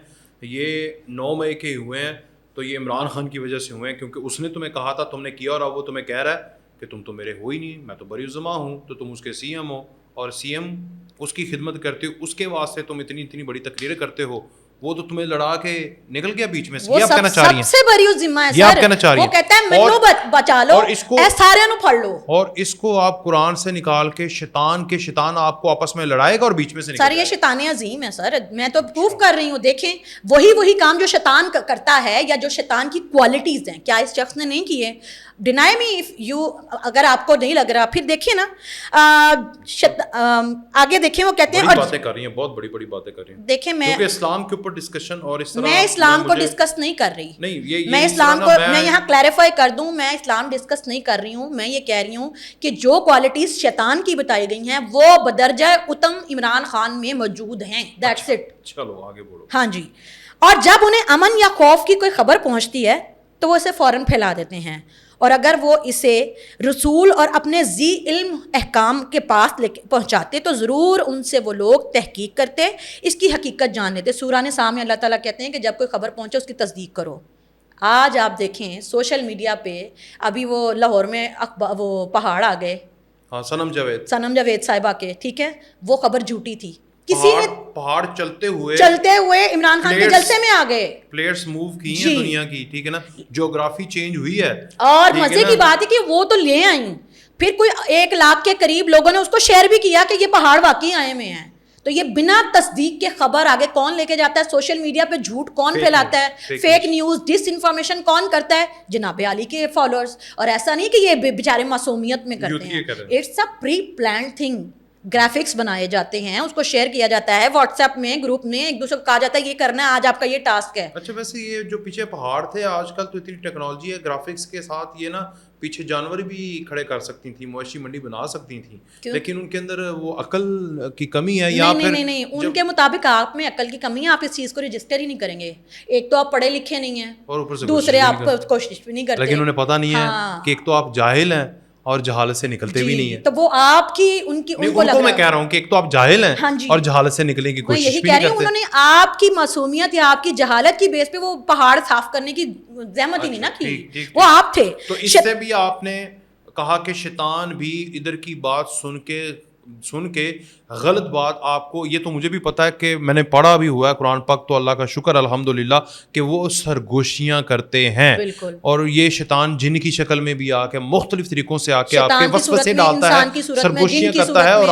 یہ 9 مئی کے ہوئے ہیں، تو یہ عمران خان کی وجہ سے ہوئے ہیں، کیونکہ اس نے تمہیں کہا تھا، تم نے کیا، اور اب وہ تمہیں کہہ رہا ہے کہ تم تو میرے ہو ہی نہیں، میں تو بری الزماں ہوں، تو تم اس کے سی ایم ہو، اور سی ایم اس کی خدمت کرتے ہو، اس کے واسطے تم اتنی بڑی تقریریں کرتے ہو. وہ تو تمہیں لڑا کے نکل گیا بیچ میں سے. یہ آپ کہنا چاہ رہی ہیں، سب سے بڑی ذمہ ہے یہ آپ کہنا چاہ رہی ہیں. وہ کہتا ہے منو بچا لو، اے سارے نو پھڑ لو. اور اس کو آپ قرآن سے نکال کے شیطان آپ کو آپس میں لڑائے گا اور بیچ میں سے سر یہ شیطان عظیم ہے سر، میں تو پروف کر رہی ہوں. دیکھیں وہی کام جو شیطان کرتا ہے، یا جو شیطان کی کوالٹیز ہیں، کیا اس شخص نے نہیں کیے؟ ڈینائی می اف یو، اگر آپ کو نہیں لگ رہا، پھر دیکھیں نا آگے دیکھیں، وہ کہتے ہیں، باتیں کر رہی ہیں، بہت بڑی باتیں کر رہی ہیں. دیکھیں میں اسلام کے اوپر ڈسکشن اور اس طرح میں اسلام کو ڈسکس نہیں کر رہی، میں اسلام کو میں یہاں کلیریفائی کر دوں، میں اسلام ڈسکس نہیں کر رہی ہوں. میں یہ کہہ رہی ہوں کہ جو کوالٹیز شیطان کی بتائی گئی ہیں وہ بدرجہ اتم عمران خان میں موجود ہیں. That's it. چلو آگے بڑھو. ہاں جی. اور جب انہیں امن یا خوف کی کوئی خبر پہنچتی ہے تو وہ اسے فوراً پھیلا دیتے ہیں، اور اگر وہ اسے رسول اور اپنے ذی علم احکام کے پاس پہنچاتے تو ضرور ان سے وہ لوگ تحقیق کرتے، اس کی حقیقت جان لیتے. سورہ نساء میں اللہ تعالیٰ کہتے ہیں کہ جب کوئی خبر پہنچے اس کی تصدیق کرو. آج آپ دیکھیں سوشل میڈیا پہ، ابھی وہ لاہور میں وہ پہاڑ آ گئے، سنم جاوید صاحبہ کے، ٹھیک ہے، وہ خبر جھوٹی تھی. کسی نے پہاڑ چلتے ہوئے عمران خان کے جلسے میں آ گئے، پلیئرز موو کی ہیں دنیا کی، ٹھیک ہے نا، جیوگرافی چینج ہوئی ہے. اور مزے کی بات ہے کہ وہ تو لے آئیں، پھر کوئی 1 لاکھ کے قریب لوگوں نے اس کو شیئر بھی کیا کہ یہ پہاڑ واقعی آئے میں ہیں. تو یہ بنا تصدیق کے خبر آگے کون لے کے جاتا ہے؟ سوشل میڈیا پہ جھوٹ کون پھیلاتا ہے؟ فیک نیوز، ڈس انفارمیشن کون کرتا ہے؟ جناب علی کے فالوورز. اور ایسا نہیں کہ یہ بیچارے معصومیت میں کرتے ہیں، it's a pre planned thing. Graphics بنائے جاتے ہیں، اس کو شیئر کیا جاتا ہے واٹس ایپ میں، گروپ میں، ایک دوسرے کو کہا جاتا ہے یہ کرنا ہے، آج آپ کا یہ ٹاسک ہے. اچھا ویسے یہ جو پیچھے پہاڑ تھے، آج کل تو اتنی ٹیکنالوجی ہے، گرافکس کے ساتھ یہ نا پیچھے جانور بھی کھڑے کر سکتی تھیں، مویشی منڈی بنا سکتی تھیں، لیکن ان کے اندر وہ عقل کی کمی ہے. یا پھر نہیں، ان کے مطابق آپ میں عقل کی کمی ہے، آپ اس چیز کو رجسٹر ہی نہیں کریں گے. ایک تو آپ پڑھے لکھے نہیں ہیں، اور اوپر سے دوسرے آپ کوشش بھی نہیں کرتے، لیکن انہیں پتہ نہیں ہے کہ ایک تو آپ جاہل ہیں اور جہالت سے نکلتے بھی نہیں ہیں. تو وہ آپ کی ان کو میں کہہ رہا ہوں کہ ایک تو آپ جاہل ہیں اور جہالت سے نکلنے کی کوشش بھی نہیں کرتے. میں یہی کہہ رہی ہوں، انہوں نے آپ کی معصومیت یا آپ کی جہالت کی بیس پہ وہ پہاڑ صاف کرنے کی زحمت ہی نہیں نا کی، وہ آپ تھے. تو اس سے بھی آپ نے کہا کہ شیطان بھی ادھر کی بات سن کے غلط بات آپ کو، یہ تو مجھے بھی پتا ہے کہ میں نے پڑھا بھی ہوا ہے قرآن پاک، تو اللہ کا شکر الحمدللہ کہ وہ سرگوشیاں کرتے ہیں. اور یہ شیطان جن کی شکل میں بھی آ کے مختلف طریقوں سے آ کے آپ کے وسوسے ڈالتا ہے، سرگوشیاں کرتا ہے، اور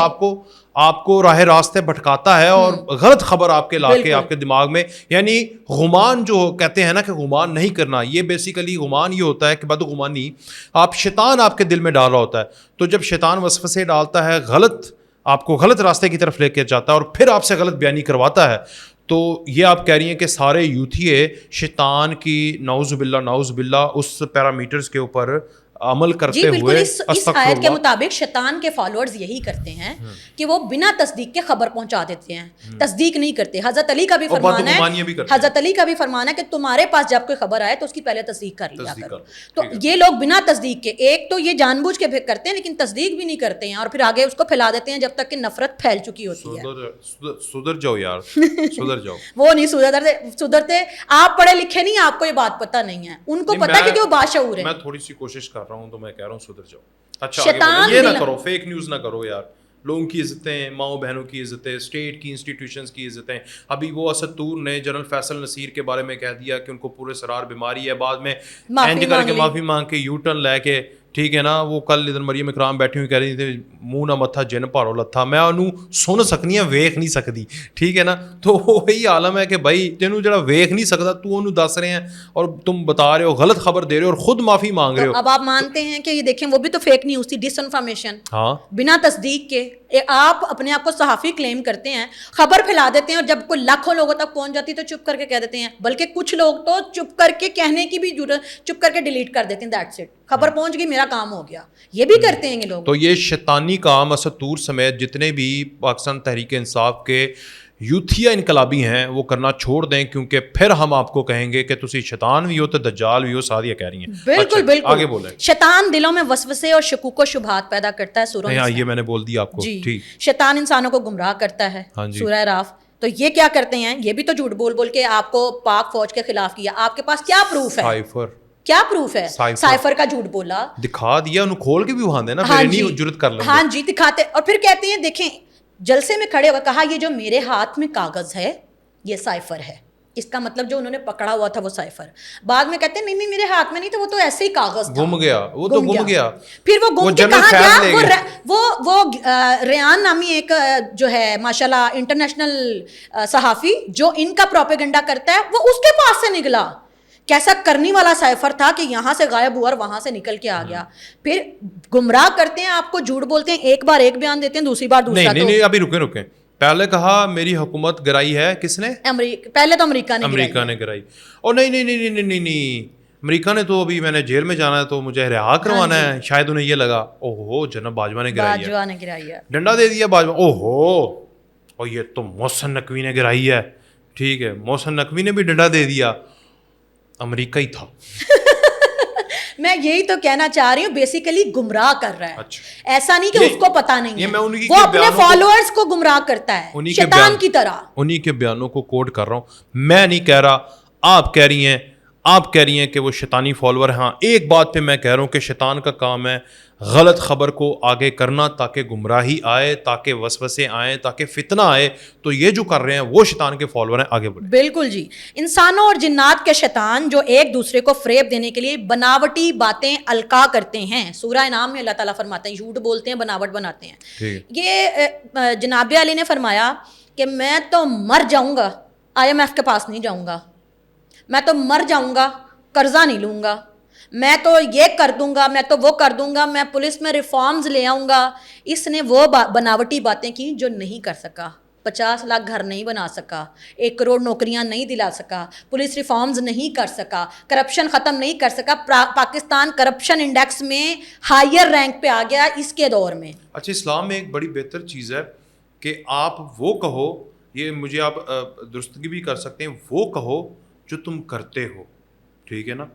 آپ کو راہ راستے بھٹکاتا ہے، اور غلط خبر آپ کے لا کے آپ کے دماغ میں، یعنی غمان جو کہتے ہیں نا کہ غمان نہیں کرنا، یہ بیسیکلی غمان یہ ہوتا ہے کہ بدغمانی آپ شیطان آپ کے دل میں ڈال رہا ہوتا ہے. تو جب شیطان وسوسے ڈالتا ہے، آپ کو غلط راستے کی طرف لے کے جاتا ہے اور پھر آپ سے غلط بیانی کرواتا ہے، تو یہ آپ کہہ رہی ہیں کہ سارے یوتھیے شیطان کی نعوذ باللہ اس پیرامیٹرز کے اوپر عمل کرتے ہوئے. اس آیت کے مطابق شیطان کے فالوورز یہی کرتے ہیں کہ وہ بنا تصدیق کے خبر پہنچا دیتے ہیں، تصدیق نہیں کرتے. حضرت علی کا بھی فرمان ہے کہ تمہارے پاس جب کوئی خبر آئے تو اس کی پہلے تصدیق کر لیا کرو. تو یہ لوگ بنا تصدیق کے، ایک تو یہ جان بوجھ کے کرتے ہیں لیکن تصدیق بھی نہیں کرتے ہیں، اور پھر آگے اس کو پھیلا دیتے ہیں جب تک کہ نفرت پھیل چکی ہوتی ہے. سدھر جاؤ یار، سدھر جاؤ. وہ نہیں سدھرتے. آپ پڑھے لکھے نہیں، آپ کو یہ بات پتہ نہیں ہے، ان کو پتہ ہے کہ وہ باشعور ہے. میں تھوڑی سی کوشش کر رہا ہوں تو میں کہہ رہا ہوں سدھر جاؤ. اچھا یہ نہ کرو، فیک نیوز نہ کرو یار. لوگوں کی عزتیں, ماؤں بہنوں کی عزتیں, اسٹیٹ کی انسٹیٹیوشنز کی عزتیں. ابھی وہ اسد طور نے جنرل فیصل نصیر کے بارے میں کہہ دیا کہ ان کو پورے سرار بیماری ہے, بعد میں اینج کر کے معافی مانگ کے یو ٹرن لے کے, ٹھیک ہے نا. وہ کل ادھر مریم اکرام بیٹھی ہوئی کہہ رہی تھی منہ نہ متھا جن پارو لتھا, میں انہوں سن سکنی ہاں ویکھ نہیں سکتی, ٹھیک ہے نا. تو وہی عالم ہے کہ بھائی تینوں جڑا ویکھ نہیں سکتا تو انہوں دس رہے ہیں اور تم بتا رہے ہو, غلط خبر دے رہے ہو اور خود معافی مانگ رہے ہو. اب آپ مانتے ہیں کہ یہ دیکھیں وہ بھی تو فیک نیوز تھی, ڈس انفارمیشن, ہاں بنا تصدیق کے. آپ اپنے آپ کو صحافی کلیم کرتے ہیں, خبر پھیلا دیتے ہیں, اور جب کوئی لاکھوں لوگوں تک پہنچ جاتی ہے تو چپ کر کے کہہ دیتے ہیں. بلکہ کچھ لوگ تو چپ کر کے کہنے کی بھی ضرورت, چپ کر کے ڈیلیٹ کر دیتے ہیں, دیٹس اٹ, خبر پہنچ گئی میرا کام ہو گیا. یہ بھی کرتے ہیں یہ لوگ. تو یہ شیطانی کام اسد طور سمیت جتنے بھی پاکستان تحریک انصاف کے یوتھیا انقلابی ہیں وہ کرنا چھوڑ دیں, کیونکہ پھر ہم آپ کو کہیں گے کہ تسی شیطان بھی ہو تو دجال بھی ہو. سعدیہ کہہ رہی ہیں. بالکل بالکل, آگے بولیں. شیطان دلوں میں وسوسے اور شکوک و شبہات پیدا کرتا ہے. سورہ ہاں یہ میں نے بول دیا آپ کو. جی, شیطان انسانوں کو گمراہ کرتا ہے. سورہ راف. تو یہ کیا کرتے ہیں, یہ بھی تو جھوٹ بول بول کے آپ کو پاک فوج کے خلاف کیا. آپ کے پاس کیا پروف ہے؟ کیا پروف ہے؟ سائفر کا جھوٹ بولا, دکھا دیا, انہوں کھول کے بھی وہاں دے نا, پھر نہیں جرت کر لیں. ہاں جی دکھاتے, اور پھر کہتے ہیں دیکھیں جلسے میں کھڑے ہوئے کہا یہ جو میرے ہاتھ میں کاغذ ہے یہ سائفر ہے. اس کا مطلب جو انہوں نے پکڑا ہوا تھا وہ سائفر. بعد میں کہتے ہیں نہیں میرے ہاتھ میں نہیں تھا, وہ تو ایسے ہی کاغذ تھا, گم گیا, وہ تو گم گیا. پھر وہ گم کے کہاں گیا؟ وہ ریان نامی ایک جو ہے ماشاءاللہ انٹرنیشنل صحافی جو ان کا پروپیگنڈا کرتا ہے, وہ اس کے پاس سے نکلا. کیسا کرنی والا سائفر تھا کہ یہاں سے غائب ہوا اور وہاں سے نکل کے آ گیا. پھر گمراہ کرتے ہیں آپ کو, جھوٹ بولتے ہیں, ایک بار ایک بیان دیتے ہیں, دوسری بار دوسرا. نہیں ابھی رکیں. پہلے کہا میری حکومت گرائی ہے, کس نے؟ پہلے تو امریکہ نے گرائی. اور نہیں امریکہ نے تو ابھی میں نے جیل میں جانا ہے تو مجھے رہا کروانا ہے. شاید انہیں یہ لگا اوہو جناب باجوہ نے گرائی ہے, ڈنڈا دے دیا باجوہ. اوہو اور یہ تو محسن نقوی نے گرائی ہے. ٹھیک ہے, محسن نقوی نے بھی ڈنڈا دے دیا, امریکہ ہی تھا. میں یہی تو کہنا چاہ رہی ہوں, بیسیکلی گمراہ کر رہا ہے. ایسا نہیں کہ اس کو پتا نہیں ہے, وہ اپنے فالوورز کو گمراہ کرتا ہے شیطان کی طرح. انہی کے بیانوں کو کوٹ کر رہا ہوں, میں نہیں کہہ رہا, آپ کہہ رہی ہیں کہ وہ شیطانی فالوور. ہاں ایک بات پہ میں کہہ رہا ہوں کہ شیطان کا کام ہے غلط خبر کو آگے کرنا تاکہ گمراہی آئے, تاکہ وسوسے آئیں, تاکہ فتنہ آئے. تو یہ جو کر رہے ہیں وہ شیطان کے فالوور ہیں. آگے بڑھیں. بالکل جی, انسانوں اور جنات کے شیطان جو ایک دوسرے کو فریب دینے کے لیے بناوٹی باتیں القا کرتے ہیں. سورہ انعام میں اللہ تعالیٰ فرماتے ہیں جھوٹ بولتے ہیں, بناوٹ بناتے ہیں. یہ جناب علی نے فرمایا کہ میں تو مر جاؤں گا, IMF کے پاس نہیں جاؤں گا, میں تو مر جاؤں گا, قرضہ نہیں لوں گا, میں تو یہ کر دوں گا, میں تو وہ کر دوں گا, میں پولیس میں ریفارمز لے آؤں گا. اس نے وہ بناوٹی باتیں کی جو نہیں کر سکا. 50 لاکھ گھر نہیں بنا سکا, 1 کروڑ نوکریاں نہیں دلا سکا, پولیس ریفارمز نہیں کر سکا, کرپشن ختم نہیں کر سکا. پاکستان کرپشن انڈیکس میں ہائر رینک پہ آ گیا اس کے دور میں. اچھا, اسلام میں ایک بڑی بہتر چیز ہے کہ آپ وہ کہو, یہ مجھے آپ درستگی بھی کر سکتے ہیں, وہ کہو جو تم کرتے ہو, ٹھیک ہے نا,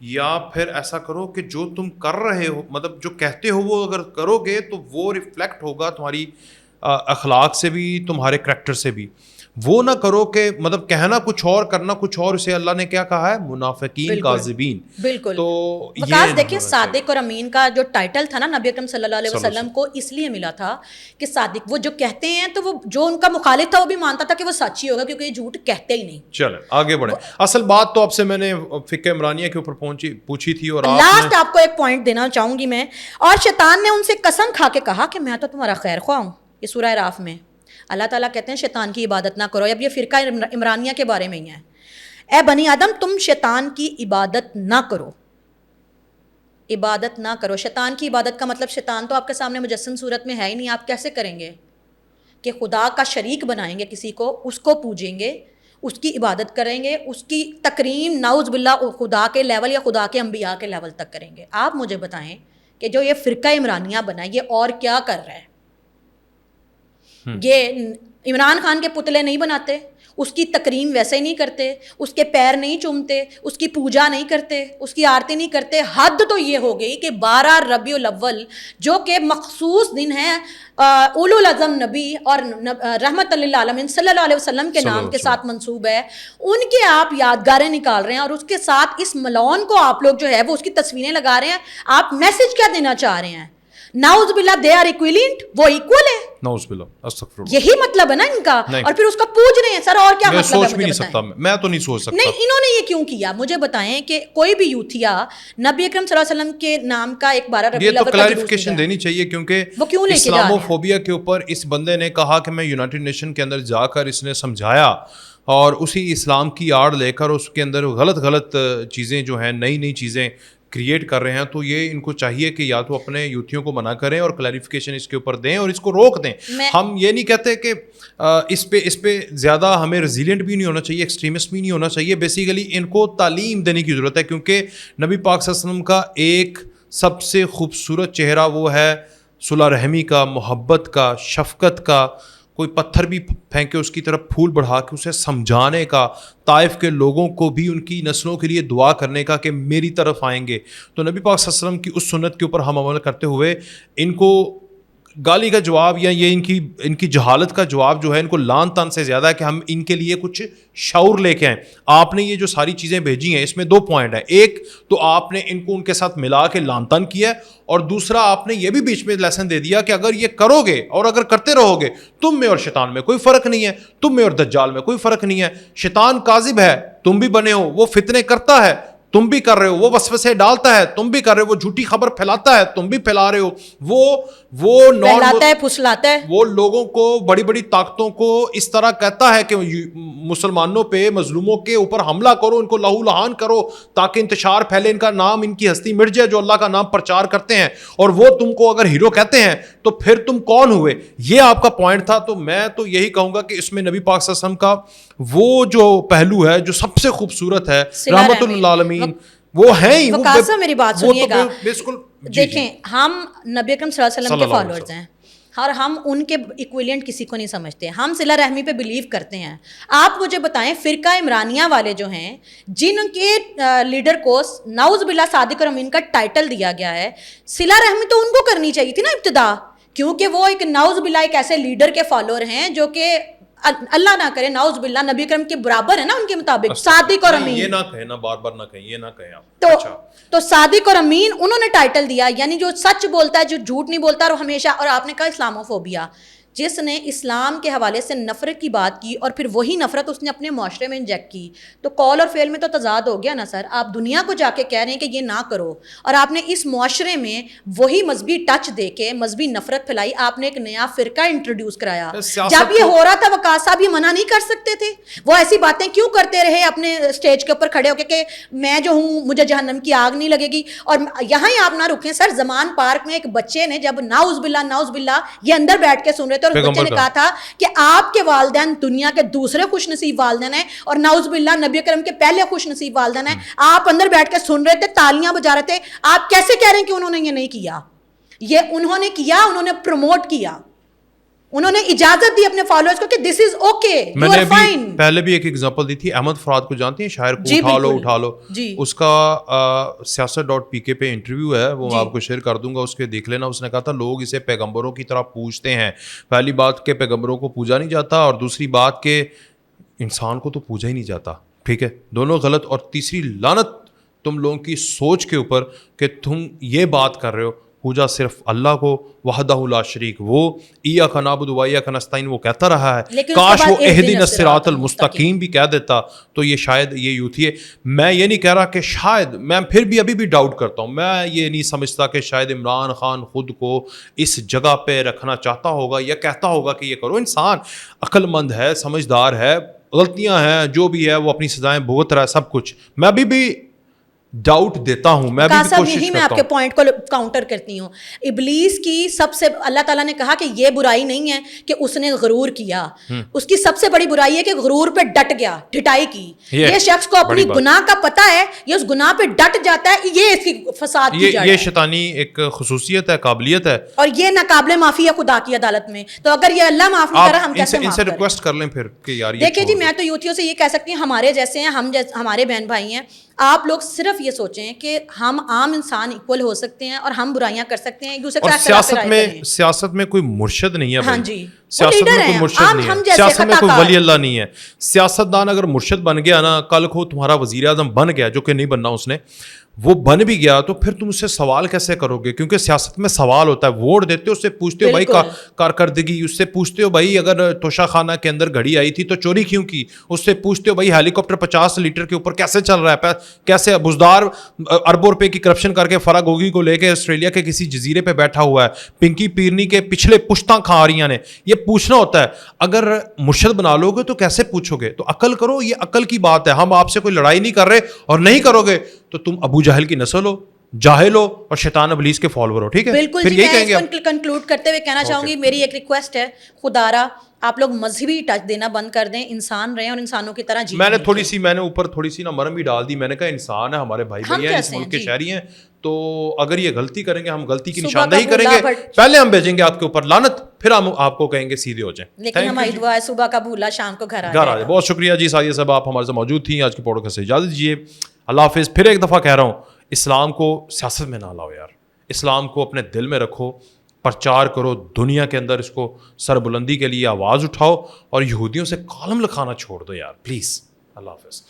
یا پھر ایسا کرو کہ جو تم کر رہے ہو, مطلب جو کہتے ہو وہ اگر کرو گے تو وہ ریفلیکٹ ہوگا تمہاری اخلاق سے بھی, تمہارے کریکٹر سے بھی. وہ نہ کرو کہ مطلب کہنا کچھ اور کرنا کچھ اور. اسے اللہ نے کیا کہا ہے, منافقین کاذبین. بالکل. تو وقاص دیکھیں صادق اور امین کا جو ٹائٹل تھا نا نبی اکرم صلی اللہ علیہ وسلم کو اس لیے ملا تھا کہ صادق, وہ جو کہتے ہیں تو وہ جو ان کا مخالف تھا وہ بھی مانتا تھا کہ وہ سچ ہی ہوگا کیونکہ یہ جھوٹ کہتے ہی نہیں. چلیں آگے بڑھیں. اصل بات تو آپ سے میں نے فقہ عمرانیہ کے اوپر پوچھی تھی, اور لاسٹ آپ کو ایک پوائنٹ دینا چاہوں گی میں. اور شیطان نے ان سے قسم کھا کے کہا کہ میں تو تمہارا خیر خواہ ہوں. یہ سورہ راف میں اللہ تعالیٰ کہتے ہیں شیطان کی عبادت نہ کرو. اب یہ فرقہ عمرانیہ کے بارے میں ہی ہے. اے بنی آدم تم شیطان کی عبادت نہ کرو, عبادت نہ کرو. شیطان کی عبادت کا مطلب شیطان تو آپ کے سامنے مجسم صورت میں ہے ہی نہیں. آپ کیسے کریں گے کہ خدا کا شریک بنائیں گے کسی کو, اس کو پوجیں گے, اس کی عبادت کریں گے, اس کی تکریم نعوذ باللہ خدا کے لیول یا خدا کے انبیاء کے لیول تک کریں گے. آپ مجھے بتائیں کہ جو یہ فرقہ عمرانیہ بنا یہ اور کیا کر رہا ہے. یہ عمران خان کے پتلے نہیں بناتے, اس کی تکریم ویسے ہی نہیں کرتے, اس کے پیر نہیں چومتے, اس کی پوجا نہیں کرتے, اس کی آرتی نہیں کرتے. حد تو یہ ہو گئی کہ 12 ربیع الاول جو کہ مخصوص دن ہے اولو العزم نبی اور رحمت للعالمین صلی اللہ علیہ وسلم کے نام کے ساتھ منسوب ہے, ان کے آپ یادگاریں نکال رہے ہیں اور اس کے ساتھ اس ملعون کو آپ لوگ جو ہے وہ اس کی تصویریں لگا رہے ہیں. آپ میسج کیا دینا چاہ رہے ہیں؟ نعوذ باللہ دے آر ایکویلنٹ, وہ ایکول ہے. نعوذ باللہ استغفر اللہ. یہی مطلب ہے نا ان کا. اور پھر اس کا پوچھ رہے ہیں سر اور کیا مطلب ہے. سوچ بھی نہیں سکتا میں تو نہیں سوچ سکتا. نہیں انہوں نے یہ کیوں کیا مجھے بتائیں کہ کوئی بھی یوتھیا نبی اکرم صلی اللہ علیہ وسلم کے نام کا ایک 12 ربیع الاول کا کلیریفیکیشن دینی چاہیے, کیونکہ اسلاموفوبیا کے اوپر اس بندے نے کہا کہ میں یونائٹڈ نیشن کے اندر جا کر اس نے سمجھایا, اور اسی اسلام کی آڑ لے کر اس کے اندر غلط چیزیں جو ہیں نئی چیزیں کریٹ کر رہے ہیں. تو یہ ان کو چاہیے کہ یا تو اپنے یوتھیوں کو منع کریں اور کلیریفیکیشن اس کے اوپر دیں اور اس کو روک دیں. ہم یہ نہیں کہتے کہ اس پہ زیادہ ہمیں ریزیلینٹ بھی نہیں ہونا چاہیے, ایکسٹریمسٹ بھی نہیں ہونا چاہیے. بیسیکلی ان کو تعلیم دینے کی ضرورت ہے, کیونکہ نبی پاک صلی اللہ علیہ وسلم کا ایک سب سے خوبصورت چہرہ وہ ہے صلح رحمی کا, محبت کا, شفقت کا. کوئی پتھر بھی پھینکے اس کی طرف پھول بڑھا کے اسے سمجھانے کا, طائف کے لوگوں کو بھی ان کی نسلوں کے لیے دعا کرنے کا کہ میری طرف آئیں گے. تو نبی پاک صلی اللہ علیہ وسلم کی اس سنت کے اوپر ہم عمل کرتے ہوئے ان کو گالی کا جواب یا یہ ان کی جہالت کا جواب جو ہے ان کو لان تان سے زیادہ ہے کہ ہم ان کے لیے کچھ شعور لے کے آئیں. آپ نے یہ جو ساری چیزیں بھیجی ہیں اس میں 2 پوائنٹ ہیں. ایک تو آپ نے ان کو ان کے ساتھ ملا کے لان تان کیا ہے, اور دوسرا آپ نے یہ بھی بیچ میں لیسن دے دیا کہ اگر یہ کرو گے اور اگر کرتے رہو گے تم میں اور شیطان میں کوئی فرق نہیں ہے, تم میں اور دجال میں کوئی فرق نہیں ہے. شیطان کاذب ہے, تم بھی بنے ہو, وہ فتنے کرتا ہے, تم بھی کر رہے ہو, وہ وسوسے ڈالتا ہے, تم بھی کر رہے ہو, وہ جھوٹی خبر پھیلاتا ہے, تم بھی پھیلا رہے ہو, وہ پھیلاتا ہے, پھسلاتا ہے, وہ لوگوں کو بڑی بڑی طاقتوں کو اس طرح کہتا ہے کہ مسلمانوں پہ مظلوموں کے اوپر حملہ کرو, ان کو لہو لہان کرو تاکہ انتشار پھیلے, ان کا نام ان کی ہستی مٹ جائے جو اللہ کا نام پرچار کرتے ہیں, اور وہ تم کو اگر ہیرو کہتے ہیں تو پھر تم کون ہوئے. یہ آپ کا پوائنٹ تھا. تو میں تو یہی کہوں گا کہ اس میں نبی پاک صلی اللہ علیہ وسلم کا وہ جو پہلو ہے جو سب سے خوبصورت ہے, رحمت للعالمین, وہ ہیں ہی. وقاصہ میری بات سنیے گا, بالکل دیکھیں ہم نبی اکرم صلی اللہ علیہ وسلم کے فالوورز ہیں اور ہم ان کے ایکویلنٹ کسی کو نہیں سمجھتے. ہم صلہ رحمی پہ بلیو کرتے ہیں. آپ مجھے بتائیں فرقہ عمرانیہ والے جو ہیں جن کے لیڈر کو نعوذ باللہ صادق اور امین کا ٹائٹل دیا گیا ہے, صلہ رحمی تو ان کو کرنی چاہیے تھی نا ابتدا, کیونکہ وہ ایک نعوذ باللہ ایک ایسے لیڈر کے فالوور ہیں جو کہ اللہ نہ کرے نعوذ باللہ نبی کرم کے برابر ہے نا ان کے مطابق, صادق اور امین. یہ نہ کہیں نا, بار بار نہ کہیں, یہ نہ کہیں آپ. تو صادق اور امین انہوں نے ٹائٹل دیا, یعنی جو سچ بولتا ہے, جو جھوٹ نہیں بولتا, اور ہمیشہ. اور آپ نے کہا اسلاموفوبیا, جس نے اسلام کے حوالے سے نفرت کی بات کی اور پھر وہی نفرت اس نے اپنے معاشرے میں انجیکٹ کی, تو قول اور فعل میں تو تضاد ہو گیا نا سر. آپ دنیا کو جا کے کہہ رہے ہیں کہ یہ نہ کرو, اور آپ نے اس معاشرے میں وہی مذہبی ٹچ دے کے مذہبی نفرت پھیلائی. آپ نے ایک نیا فرقہ انٹروڈیوس کرایا. جب یہ ہو رہا تھا وقاص صاحب یہ منع نہیں کر سکتے تھے؟ وہ ایسی باتیں کیوں کرتے رہے اپنے اسٹیج کے اوپر کھڑے ہو کے کہ میں جو ہوں مجھے جہنم کی آگ نہیں لگے گی. اور یہاں ہی آپ نہ رکیں سر, زمان پارک میں ایک بچے نے جب نعوذ باللہ یہ اندر بیٹھ کے سن رہے تھے, اور اس بچے نے کہا تھا کہ آپ کے والدین دنیا کے دوسرے خوش نصیب والدین ہیں, اور نعوذ باللہ نبی اکرم کے پہلے خوش نصیب والدین ہیں. آپ اندر بیٹھ کے سن رہے تھے, تالیاں بجا رہے تھے. آپ کیسے کہہ رہے ہیں کہ انہوں نے یہ نہیں کیا؟ یہ انہوں نے کیا, انہوں نے پروموٹ کیا, انہوں نے اجازت دی اپنے فالوورز کو کہ دس از اوکے, میں نے پہلے بھی ایک ایگزامپل دی تھی. احمد فراد کو جانتی ہیں, شاعر کو اٹھا لو, اس کا siyasat.pk پہ انٹرویو ہے, وہ آپ کو شیئر کر دوں گا, اس کے دیکھ لینا. اس نے کہا تھا لوگ اسے پیغمبروں کی طرح پوجتے ہیں. پہلی بات کہ پیغمبروں کو پوجا نہیں جاتا, اور دوسری بات کہ انسان کو تو پوجا ہی نہیں جاتا. ٹھیک ہے, دونوں غلط. اور تیسری لعنت تم لوگوں کی سوچ کے اوپر کہ تم یہ بات کر رہے ہو پوجا صرف اللہ کو وحدہ لا شریک, وہ ایاک نعبد و ایاک نستعین وہ کہتا رہا ہے. کاش وہ اہدنا الصراط المستقیم بھی کہہ دیتا تو یہ شاید یہ یوتھی ہے. میں یہ نہیں کہہ رہا کہ شاید, میں پھر بھی ابھی بھی ڈاؤٹ کرتا ہوں, میں یہ نہیں سمجھتا کہ شاید عمران خان خود کو اس جگہ پہ رکھنا چاہتا ہوگا یا کہتا ہوگا کہ یہ کرو. انسان عقل مند ہے, سمجھدار ہے, غلطیاں ہیں جو بھی ہے وہ اپنی سزائیں بھگت رہا ہے سب کچھ. میں ابھی بھی ڈاؤٹ دیتا ہوں, میں بھی کوشش کرتا ہوں. میں آپ کے پوائنٹ کو کاؤنٹر کرتی ہوں. ابلیس کی سب سے, اللہ تعالیٰ نے کہا کہ یہ برائی نہیں ہے کہ اس نے غرور کیا, اس کی سب سے بڑی برائی ہے کہ غرور پہ ڈٹ گیا, ڈٹائی کی. یہ شخص کو اپنی گناہ کا پتہ ہے, یہ اس گناہ پہ ڈٹ جاتا ہے, یہ اس کی فساد کی جڑ ہے. یہ شیطانی ایک خصوصیت ہے, قابلیت ہے, اور یہ ناقابل معافی ہے خدا کی عدالت میں. تو اگر یہ اللہ معاف نہیں کرا, ہم کیسے معاف کریں؟ ان سے ریکویسٹ کر لیں پھر کہ یار دیکھیں جی, میں تو یوتھیوں سے یہ کہہ سکتی ہوں, ہمارے جیسے ہیں, ہمارے بہن بھائی ہیں, آپ لوگ صرف یہ سوچیں کہ ہم عام انسان ایکول ہو سکتے ہیں اور ہم برائیاں کر سکتے ہیں, ایک دوسرے کا سیاست میں کوئی مرشد نہیں ہے. ہاں جی, سیاست میں کوئی مرشد نہیں ہے, سیاست میں کوئی ولی اللہ نہیں ہے. سیاست دان اگر مرشد بن گیا نا, کل کو تمہارا وزیر اعظم بن گیا, جو کہ نہیں بننا اس نے, وہ بن بھی گیا تو پھر تم اس سے سوال کیسے کرو گے؟ کیونکہ سیاست میں سوال ہوتا ہے. ووٹ دیتے ہو, اس سے پوچھتے ہو بھائی کارکردگی, اس سے پوچھتے ہو بھائی اگر توشہ خانہ کے اندر گھڑی آئی تھی تو چوری کیوں کی, اس سے پوچھتے ہو بھائی ہیلی کاپٹر 50 لیٹر کے اوپر کیسے چل رہا ہے, کیسے بزدار اربوں روپے کی کرپشن کر کے فرا گوگی کو لے کے آسٹریلیا کے کسی جزیرے پہ بیٹھا ہوا ہے, پنکی پیرنی کے پچھلے پشتاں کھا رہی نے. یہ پوچھنا ہوتا ہے. اگر مرشد بنا لو گے تو کیسے پوچھو گے؟ تو عقل کرو, یہ عقل کی بات ہے. ہم آپ سے کوئی لڑائی نہیں کر رہے, اور نہیں کرو گے تو تم ابو جہل کی نسل ہو, جاہل ہو اور شیطان ابلیس کے فالوور ہو. ٹھیک ہے, بالکل پھر جی. یہی میں کہیں گے. اس کو کنکلوڈ کرتے ہوئے کہنا چاہوں گی, میری ایک ریکویسٹ ہے, خدارا آپ لوگ مذہبی ٹچ دینا بند کر دیں, انسان رہیں اور انسانوں کی طرح جییں. میں نے اوپر تھوڑی سی نا مرم بھی ڈال دی. میں نے کہا انسان ہے, ہمارے بھائی بھائی ہیں, اس ملک کے شہری ہیں, تو اگر یہ غلطی کریں گے, ہم غلطی کی نشاندہی کریں گے, پہلے ہم بھیجیں گے آپ کے اوپر لعنت, پھر ہم آپ کو کہیں گے سیدھے ہو جائیں. لیکن ہماری دعا ہے صبح کا بھولا شام کو گھر آ جائے. بہت شکریہ جی سعدیہ صاحب, آپ ہمارے ساتھ موجود تھیں. آج کے پوڈ کاسٹ سے اجازت دیجیے. اللہ حافظ. پھر ایک دفعہ کہہ رہا ہوں, اسلام کو سیاست میں نہ لاؤ یار, اسلام کو اپنے دل میں رکھو, پرچار کرو دنیا کے اندر, اس کو سربلندی کے لیے آواز اٹھاؤ, اور یہودیوں سے کالم لکھانا چھوڑ دو یار پلیز. اللہ حافظ.